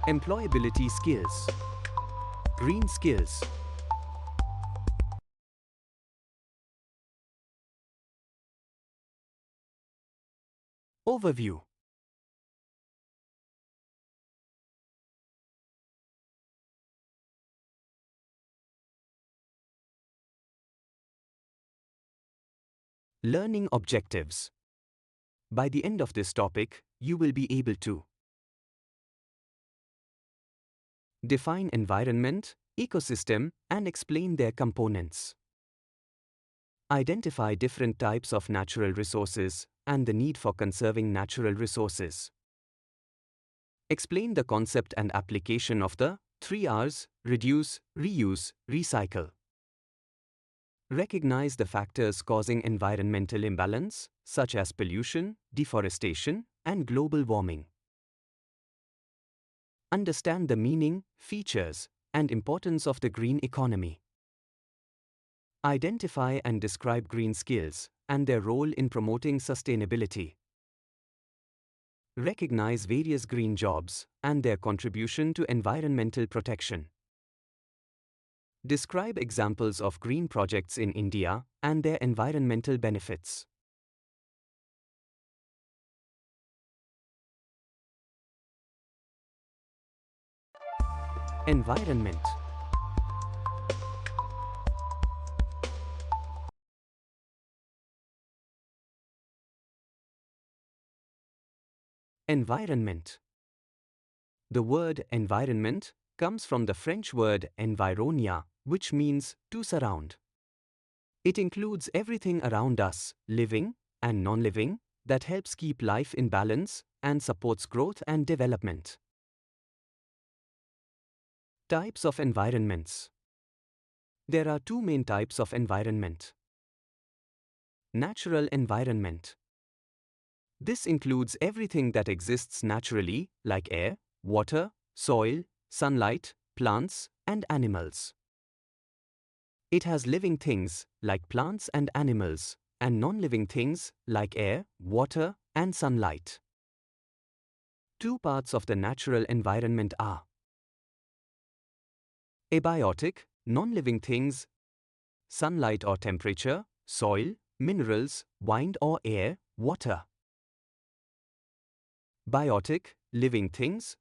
Employability skills. Green skills. Overview. Learning objectives. By the end of this topic, you will be able to define environment, ecosystem, and explain their components. Identify different types of natural resources and the need for conserving natural resources. Explain the concept and application of the 3 Rs: reduce, reuse, recycle. Recognize the factors causing environmental imbalance, such as pollution, deforestation, and global warming. Understand the meaning, features, and importance of the green economy. Identify and describe green skills and their role in promoting sustainability. Recognize various green jobs and their contribution to environmental protection. Describe examples of green projects in India and their environmental benefits. Environment. Environment. The word environment comes from the French word Environia, which means to surround. It includes everything around us, living and non-living, that helps keep life in balance and supports growth and development. Types of environments. There are 2 main types of environment. Natural environment. This includes everything that exists naturally, like air, water, soil, sunlight, plants, and animals. It has living things, like plants and animals, and non-living things, like air, water, and sunlight. 2 parts of the natural environment are abiotic, non-living things, sunlight or temperature, soil, minerals, wind or air, water. Biotic, living things,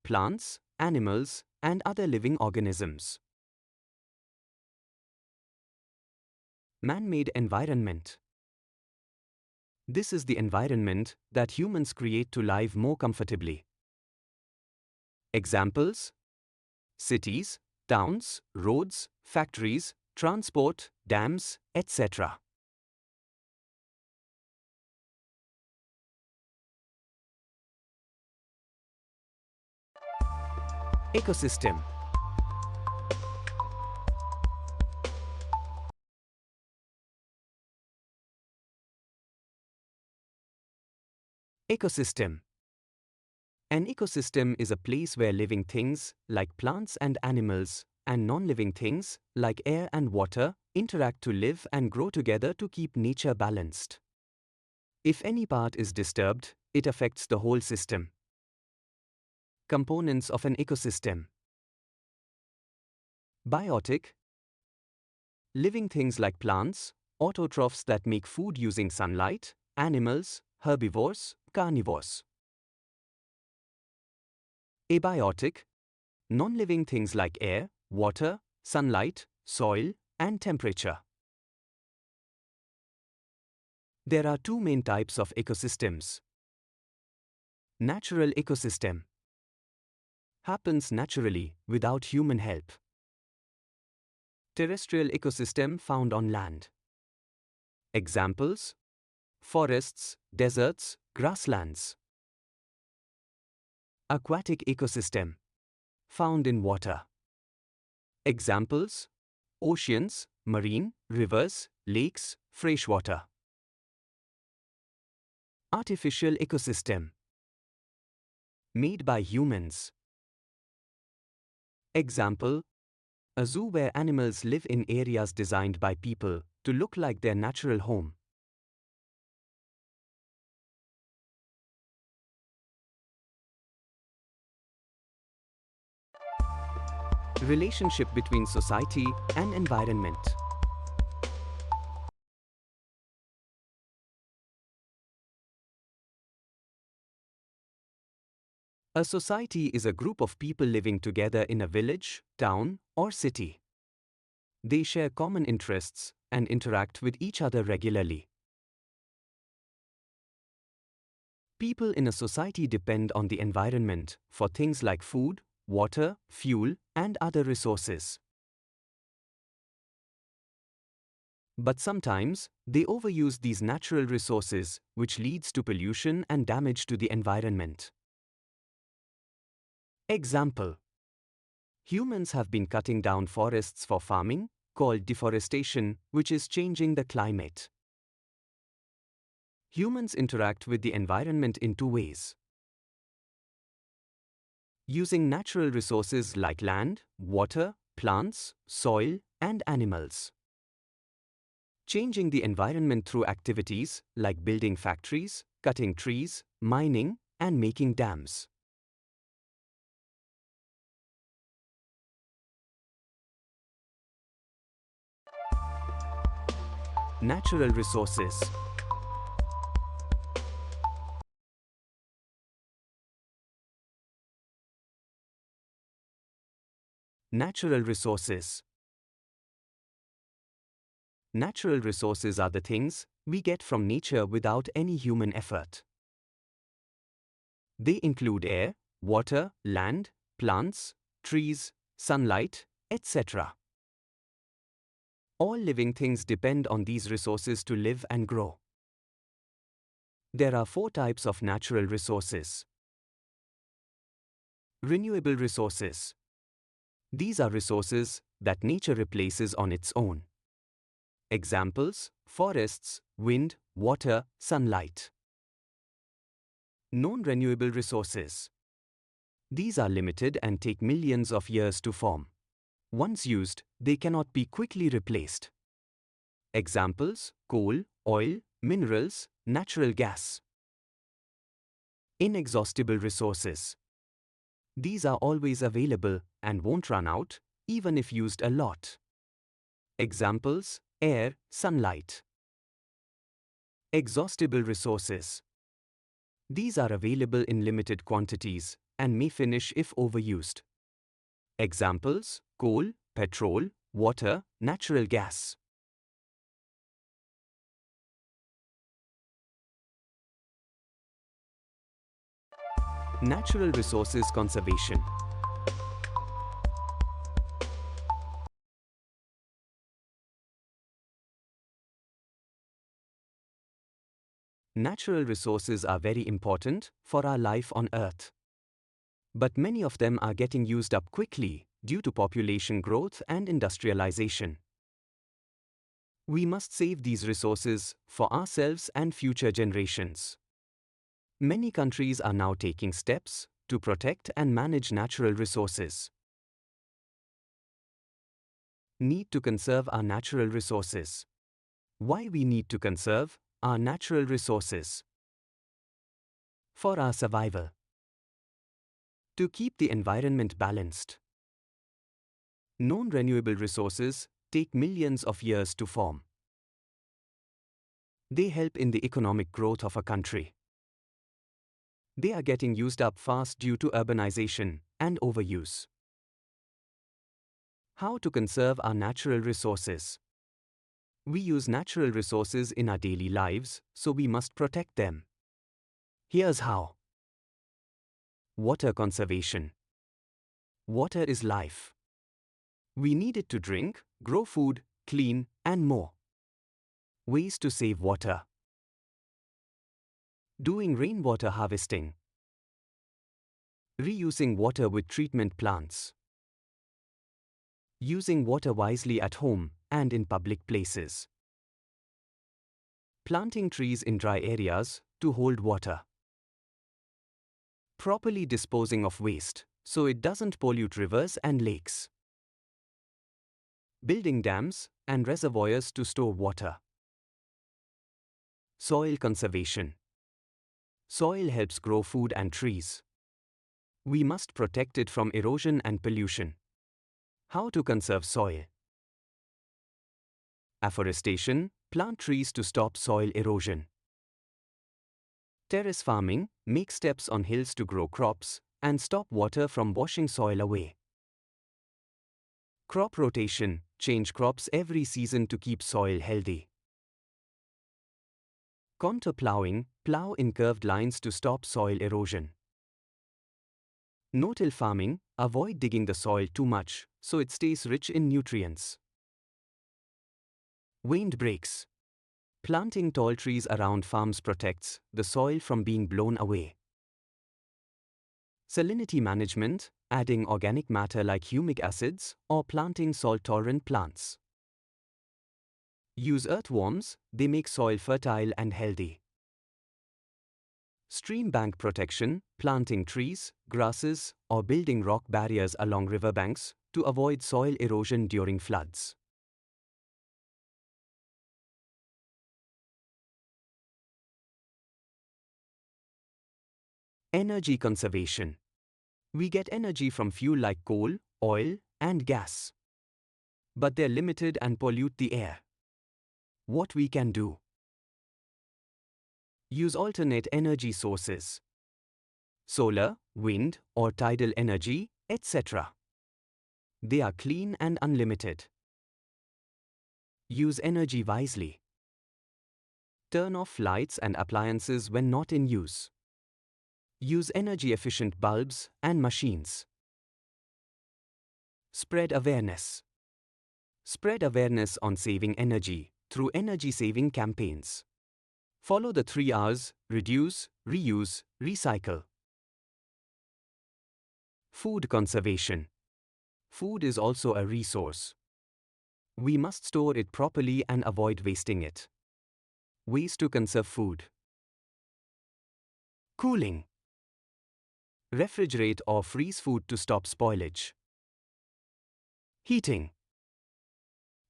plants, animals, and other living organisms. Man-made environment. This is the environment that humans create to live more comfortably. Examples: cities, towns, roads, factories, transport, dams, etc. Ecosystem. Ecosystem. An ecosystem is a place where living things, like plants and animals, and non-living things, like air and water, interact to live and grow together to keep nature balanced. If any part is disturbed, it affects the whole system. Components of an ecosystem. Biotic. Living things like plants, autotrophs that make food using sunlight, animals, herbivores, carnivores. Abiotic. Non-living things like air, water, sunlight, soil, and temperature. There are 2 main types of ecosystems. Natural ecosystem. Happens naturally, without human help. Terrestrial ecosystem found on land. Examples: forests, deserts, grasslands. Aquatic ecosystem. Found in water. Examples: oceans, marine, rivers, lakes, freshwater. Artificial ecosystem. Made by humans. Example: a zoo where animals live in areas designed by people to look like their natural home. Relationship between society and environment. A society is a group of people living together in a village, town, or city. They share common interests and interact with each other regularly. People in a society depend on the environment for things like food, water, fuel, and other resources. But sometimes, they overuse these natural resources, which leads to pollution and damage to the environment. Example: humans have been cutting down forests for farming, called deforestation, which is changing the climate. Humans interact with the environment in two ways: using natural resources like land, water, plants, soil, and animals. Changing the environment through activities like building factories, cutting trees, mining, and making dams. Natural resources. Natural resources. Natural resources are the things we get from nature without any human effort. They include air, water, land, plants, trees, sunlight, etc. All living things depend on these resources to live and grow. There are 4 types of natural resources. Renewable resources. These are resources that nature replaces on its own. Examples: forests, wind, water, sunlight. Non-renewable resources. These are limited and take millions of years to form. Once used, they cannot be quickly replaced. Examples: coal, oil, minerals, natural gas. Inexhaustible resources. These are always available and won't run out, even if used a lot. Examples: air, sunlight. Exhaustible resources. These are available in limited quantities and may finish if overused. Examples: coal, petrol, water, natural gas. Natural resources conservation. Natural resources are very important for our life on Earth. But many of them are getting used up quickly due to population growth and industrialization. We must save these resources for ourselves and future generations. Many countries are now taking steps to protect and manage natural resources. Need to conserve our natural resources. Why we need to conserve our natural resources? For our survival. To keep the environment balanced. Non-renewable resources take millions of years to form. They help in the economic growth of a country. They are getting used up fast due to urbanization and overuse. How to conserve our natural resources? We use natural resources in our daily lives, so we must protect them. Here's how. Water conservation. Water is life. We need it to drink, grow food, clean, and more. Ways to save water. Doing rainwater harvesting. Reusing water with treatment plants. Using water wisely at home and in public places. Planting trees in dry areas to hold water. Properly disposing of waste so it doesn't pollute rivers and lakes. Building dams and reservoirs to store water. Soil conservation. Soil helps grow food and trees. We must protect it from erosion and pollution. How to conserve soil. Afforestation, plant trees to stop soil erosion. Terrace farming, make steps on hills to grow crops and stop water from washing soil away. Crop rotation, change crops every season to keep soil healthy. Contour plowing, plow in curved lines to stop soil erosion. No-till farming, avoid digging the soil too much so it stays rich in nutrients. Windbreaks. Planting tall trees around farms protects the soil from being blown away. Salinity management, adding organic matter like humic acids or planting salt-tolerant plants. Use earthworms, they make soil fertile and healthy. Stream bank protection, planting trees, grasses, or building rock barriers along riverbanks to avoid soil erosion during floods. Energy conservation. We get energy from fuel like coal, oil, and gas. But they're limited and pollute the air. What we can do? Use alternate energy sources. Solar, wind, or tidal energy, etc. They are clean and unlimited. Use energy wisely. Turn off lights and appliances when not in use. Use energy-efficient bulbs and machines. Spread awareness. Spread awareness on saving energy through energy-saving campaigns. Follow the 3 R's: reduce, reuse, recycle. Food conservation. Food is also a resource. We must store it properly and avoid wasting it. Ways to conserve food. Cooling. Refrigerate or freeze food to stop spoilage. Heating.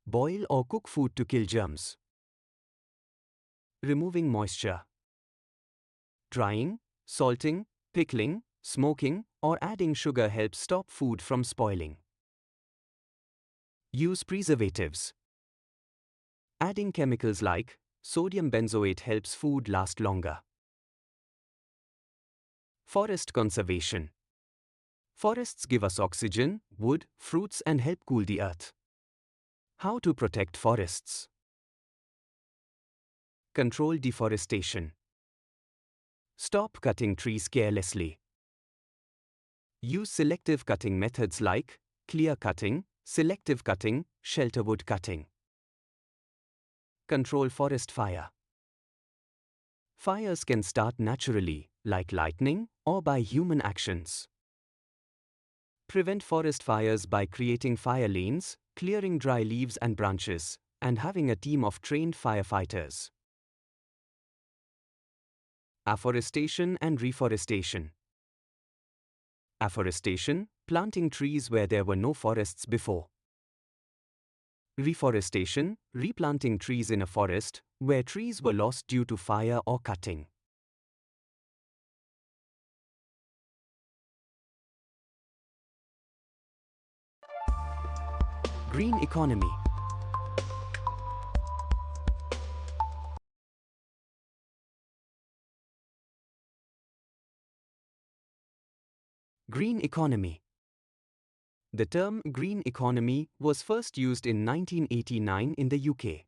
Boil or cook food to kill germs. Removing moisture. Drying, salting, pickling, smoking, or adding sugar helps stop food from spoiling. Use preservatives. Adding chemicals like sodium benzoate helps food last longer. Forest conservation. Forests give us oxygen, wood, fruits, and help cool the earth. How to protect forests? Control deforestation. Stop cutting trees carelessly. Use selective cutting methods like clear cutting, selective cutting, shelterwood cutting. Control forest fire. Fires can start naturally, like lightning, or by human actions. Prevent forest fires by creating fire lanes, clearing dry leaves and branches, and having a team of trained firefighters. Afforestation and reforestation. Afforestation, planting trees where there were no forests before. Reforestation, replanting trees in a forest where trees were lost due to fire or cutting. Green economy. Green economy. The term green economy was first used in 1989 in the UK.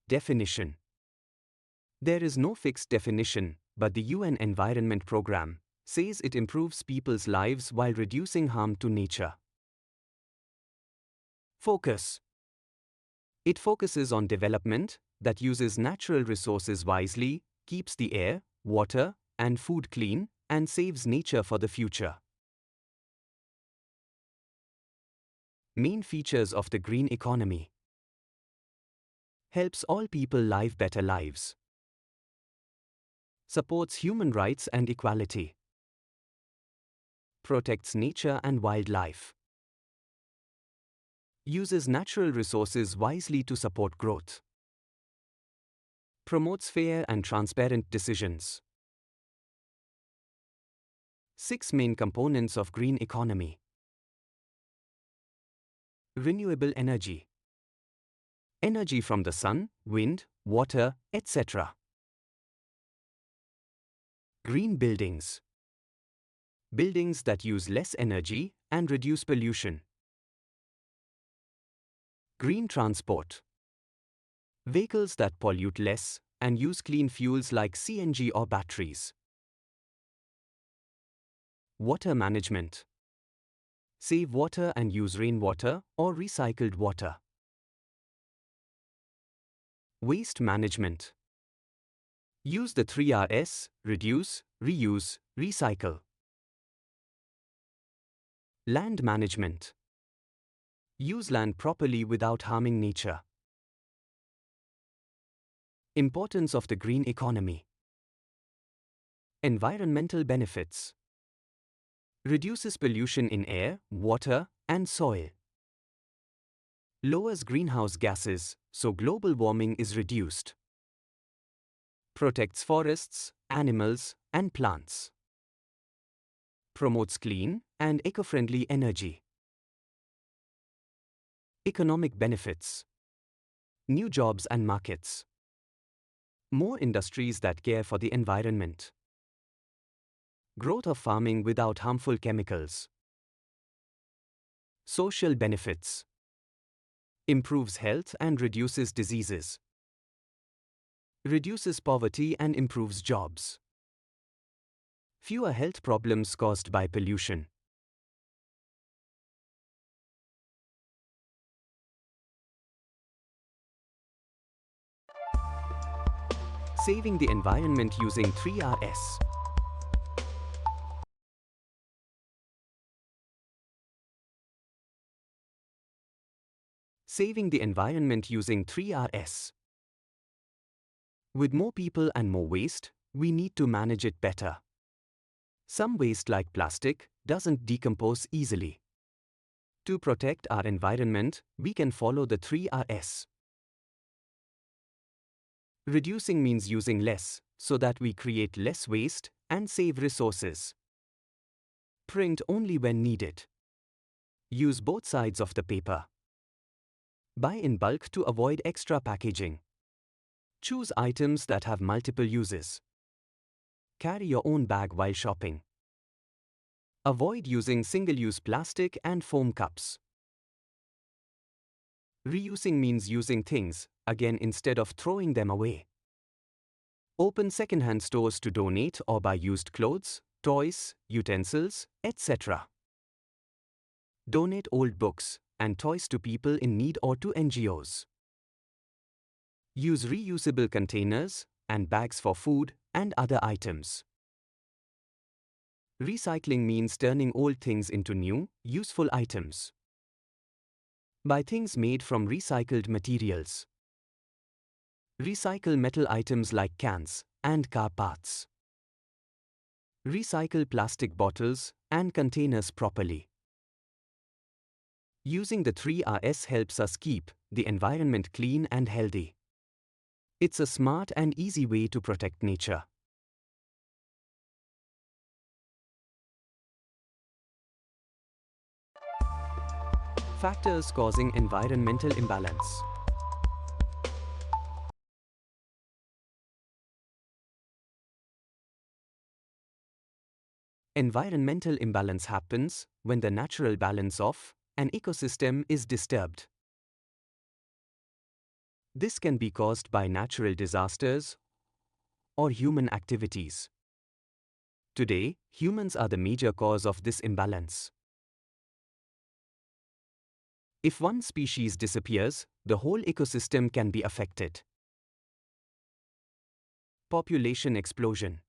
Definition. There is no fixed definition, but the UN Environment Programme says it improves people's lives while reducing harm to nature. Focus. It focuses on development that uses natural resources wisely, keeps the air, water, and food clean, and saves nature for the future. Main features of the green economy. Helps all people live better lives. Supports human rights and equality. Protects nature and wildlife. Uses natural resources wisely to support growth. Promotes fair and transparent decisions. 6 main components of green economy. Renewable energy. Energy from the sun, wind, water, etc. Green buildings. Buildings that use less energy and reduce pollution. Green transport. Vehicles that pollute less and use clean fuels like CNG or batteries. Water management. Save water and use rainwater or recycled water. Waste management. Use the 3Rs: reduce, reuse, recycle. Land management. Use land properly without harming nature. Importance of the green economy. Environmental benefits. Reduces pollution in air, water, and soil. Lowers greenhouse gases, so global warming is reduced. Protects forests, animals, and plants. Promotes clean and eco-friendly energy. Economic benefits. New jobs and markets. More industries that care for the environment. Growth of farming without harmful chemicals. Social benefits. Improves health and reduces diseases. Reduces poverty and improves jobs. Fewer health problems caused by pollution. Saving the environment using 3Rs. Saving the environment using 3Rs. With more people and more waste, we need to manage it better. Some waste, like plastic, doesn't decompose easily. To protect our environment, we can follow the 3Rs. Reducing means using less, so that we create less waste and save resources. Print only when needed. Use both sides of the paper. Buy in bulk to avoid extra packaging. Choose items that have multiple uses. Carry your own bag while shopping. Avoid using single-use plastic and foam cups. Reusing means using things again instead of throwing them away. Open second-hand stores to donate or buy used clothes, toys, utensils, etc. Donate old books and toys to people in need or to NGOs. Use reusable containers and bags for food and other items. Recycling means turning old things into new, useful items. Buy things made from recycled materials. Recycle metal items like cans and car parts. Recycle plastic bottles and containers properly. Using the 3Rs helps us keep the environment clean and healthy. It's a smart and easy way to protect nature. Factors causing environmental imbalance. Environmental imbalance happens when the natural balance of an ecosystem is disturbed. This can be caused by natural disasters or human activities. Today, humans are the major cause of this imbalance. If one species disappears, the whole ecosystem can be affected. Population explosion.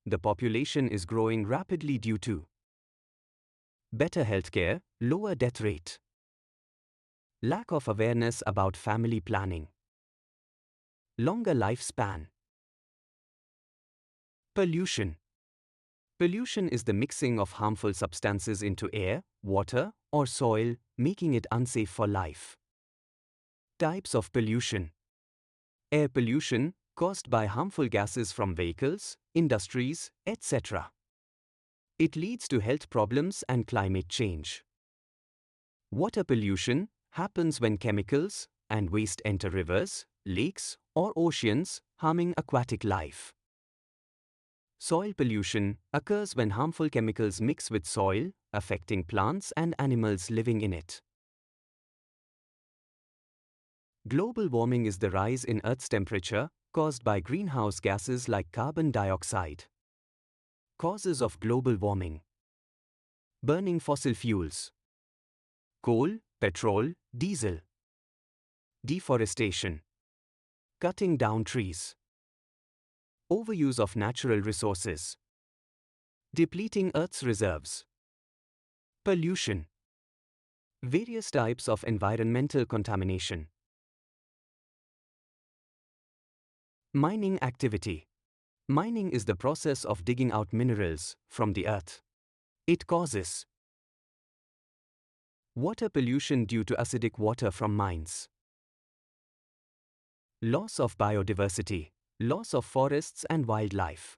The population is growing rapidly due to better healthcare, lower death rate, lack of awareness about family planning, longer lifespan. Pollution. Pollution is the mixing of harmful substances into air, water, or soil, making it unsafe for life. Types of pollution. Air pollution, caused by harmful gases from vehicles, industries, etc. It leads to health problems and climate change. Water pollution happens when chemicals and waste enter rivers, lakes, or oceans, harming aquatic life. Soil pollution occurs when harmful chemicals mix with soil, affecting plants and animals living in it. Global warming is the rise in Earth's temperature caused by greenhouse gases like carbon dioxide. Causes of global warming: burning fossil fuels, coal, petrol, diesel; deforestation, cutting down trees; overuse of natural resources, depleting Earth's reserves; pollution; various types of environmental contamination. Mining activity. Mining is the process of digging out minerals from the earth. It causes water pollution due to acidic water from mines, loss of biodiversity, loss of forests and wildlife,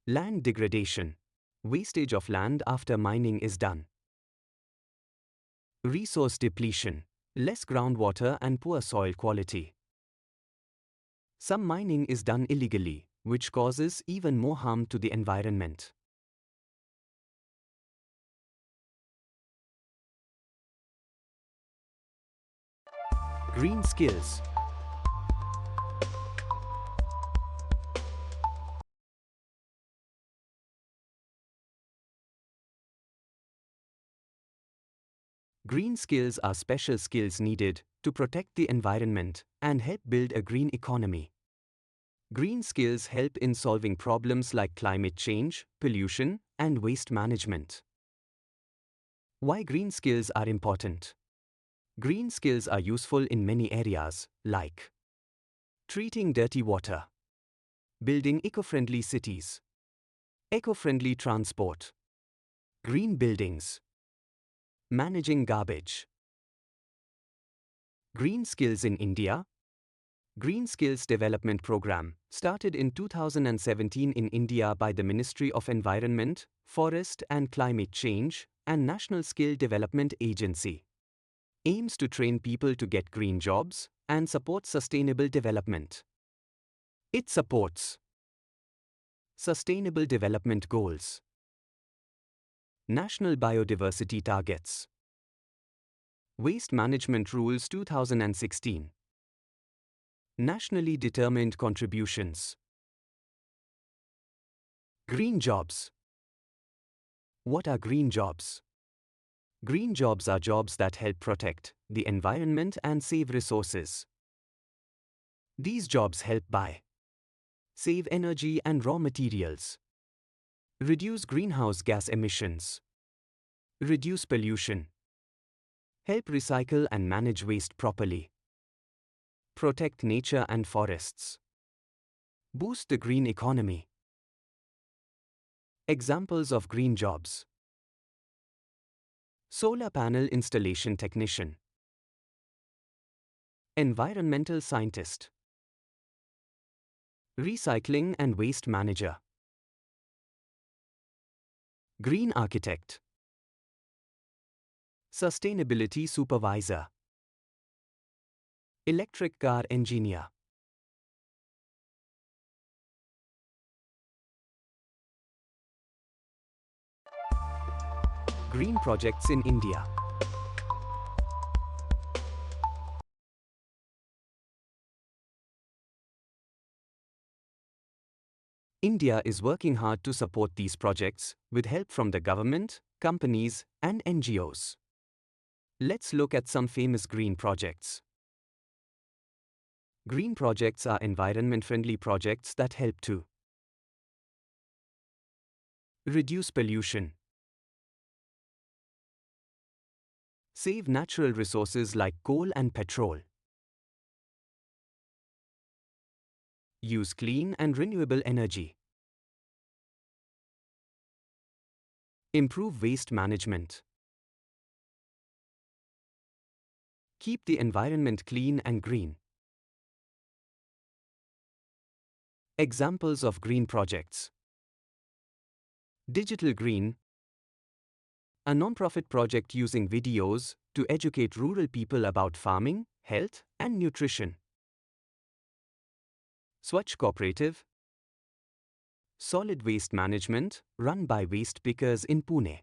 land degradation, wastage of land after mining is done, resource depletion, less groundwater and poor soil quality. Some mining is done illegally, which causes even more harm to the environment. Green skills. Green skills are special skills needed to protect the environment and help build a green economy. Green skills help in solving problems like climate change, pollution, and waste management. Why green skills are important? Green skills are useful in many areas, like treating dirty water, building eco-friendly cities, eco-friendly transport, green buildings, managing garbage. Green skills in India. Green Skills Development Program, started in 2017 in India by the Ministry of Environment, Forest and Climate Change and National Skill Development Agency. Aims to train people to get green jobs and support sustainable development. It supports Sustainable Development Goals, National Biodiversity Targets, Waste Management Rules 2016, Nationally Determined Contributions. Green jobs. What are green jobs? Green jobs are jobs that help protect the environment and save resources. These jobs help by save energy and raw materials, reduce greenhouse gas emissions, reduce pollution, help recycle and manage waste properly, protect nature and forests, boost the green economy. Examples of green jobs: solar panel installation technician, environmental scientist, recycling and waste manager, green architect, sustainability supervisor, electric car engineer. Green projects in India. India is working hard to support these projects with help from the government, companies, and NGOs. Let's look at some famous green projects. Green projects are environment-friendly projects that help to reduce pollution, save natural resources like coal and petrol, use clean and renewable energy, improve waste management, keep the environment clean and green. Examples of green projects: digital green, a non-profit project using videos to educate rural people about farming, health, and nutrition. Swachh Cooperative, solid waste management run by waste pickers in Pune.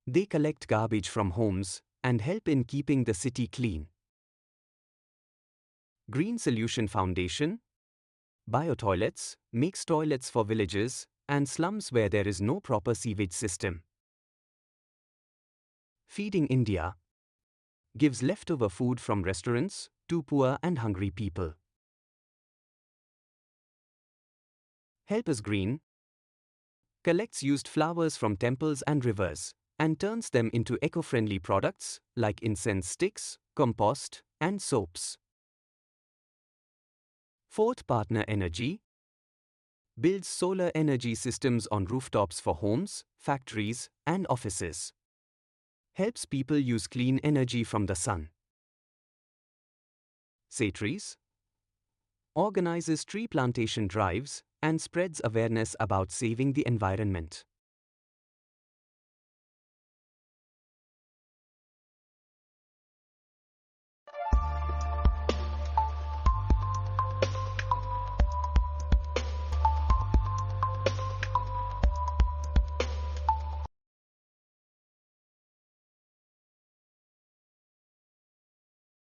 They collect garbage from homes and help in keeping the city clean. Green Solution Foundation, Biotoilets, makes toilets for villages and slums where there is no proper sewage system. Feeding India, gives leftover food from restaurants to poor and hungry people. Help Us Green, collects used flowers from temples and rivers and turns them into eco-friendly products like incense sticks, compost, and soaps. Fourth Partner Energy, builds solar energy systems on rooftops for homes, factories, and offices. Helps people use clean energy from the sun. Say Trees, organizes tree plantation drives and spreads awareness about saving the environment.